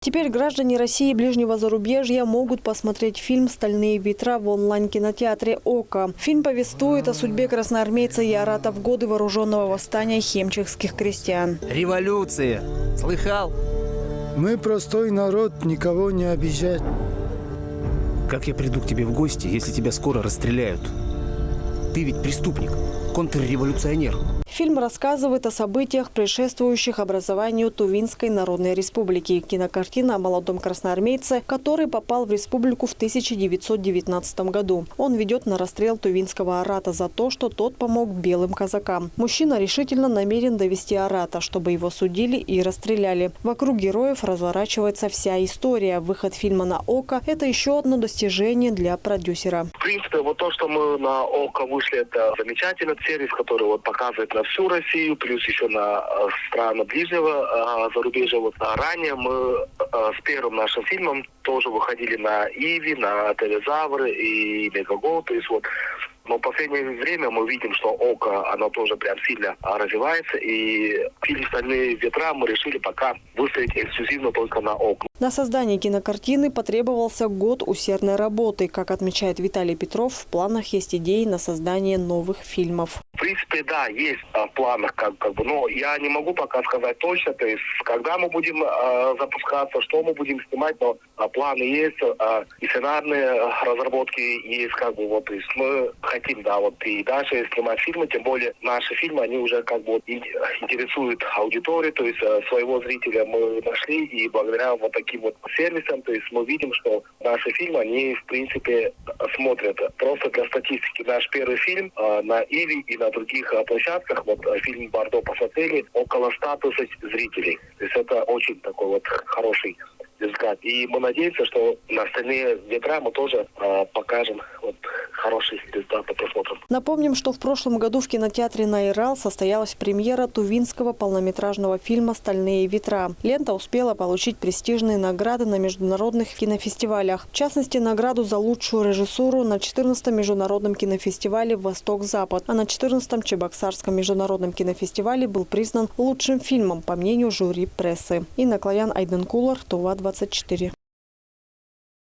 Теперь граждане России и ближнего зарубежья могут посмотреть фильм «Стальные ветра» в онлайн-кинотеатре «Ока». Фильм повествует о судьбе красноармейца Ярата в годы вооруженного восстания хемчегских крестьян. Революция! Слыхал? Мы простой народ, никого не обижать. Как я приду к тебе в гости, если тебя скоро расстреляют? Ты ведь преступник, контрреволюционер. Фильм рассказывает о событиях, предшествующих образованию Тувинской Народной Республики. Кинокартина о молодом красноармейце, который попал в республику в 1919 году. Он ведет на расстрел тувинского Арата за то, что тот помог белым казакам. Мужчина решительно намерен довести Арата, чтобы его судили и расстреляли. Вокруг героев разворачивается вся история. Выход фильма на ОКО – это еще одно достижение для продюсера. В принципе, вот то, что мы на ОКО вышли, это замечательный сервис, который вот показывает на всю Россию, плюс еще на страны ближнего зарубежья. Вот ранее мы с первым нашим фильмом тоже выходили на Иви, на Телезавры и Мегаго. То есть вот, но в последнее время мы видим, что ОКО, оно тоже прям сильно развивается. И фильм «Стальные ветра» мы решили пока выставить эксклюзивно только на ОКО. На создание кинокартины потребовался год усердной работы. Как отмечает Виталий Петров, в планах есть идеи на создание новых фильмов. В принципе, да, есть в планах, но я не могу пока сказать точно, то есть когда мы будем запускаться, что мы будем снимать, но планы есть, и сценарные разработки есть, то есть мы хотим, и дальше снимать фильмы, тем более наши фильмы, они уже интересуют аудиторию, то есть своего зрителя мы нашли, и благодаря вот таким вот сервисам, то есть мы видим, что наши фильмы, они в принципе смотрят. Просто для статистики, наш первый фильм на Иви и на других площадках, фильм «Бордо» посмотрели около 100 тысяч зрителей. То есть это очень такой хороший результат. И мы надеемся, что на «Остальные ветра» мы тоже покажем хороший результат по просмотрам. Напомним, что в прошлом году в кинотеатре «Найрал» состоялась премьера тувинского полнометражного фильма «Стальные ветра». Лента успела получить престижные награды на международных кинофестивалях. В частности, награду за лучшую режиссуру на 14-м международном кинофестивале «Восток-Запад», а на 14-м Чебоксарском международном кинофестивале был признан лучшим фильмом, по мнению жюри прессы. Инна Клоян, Айден Кулар, Тува 24.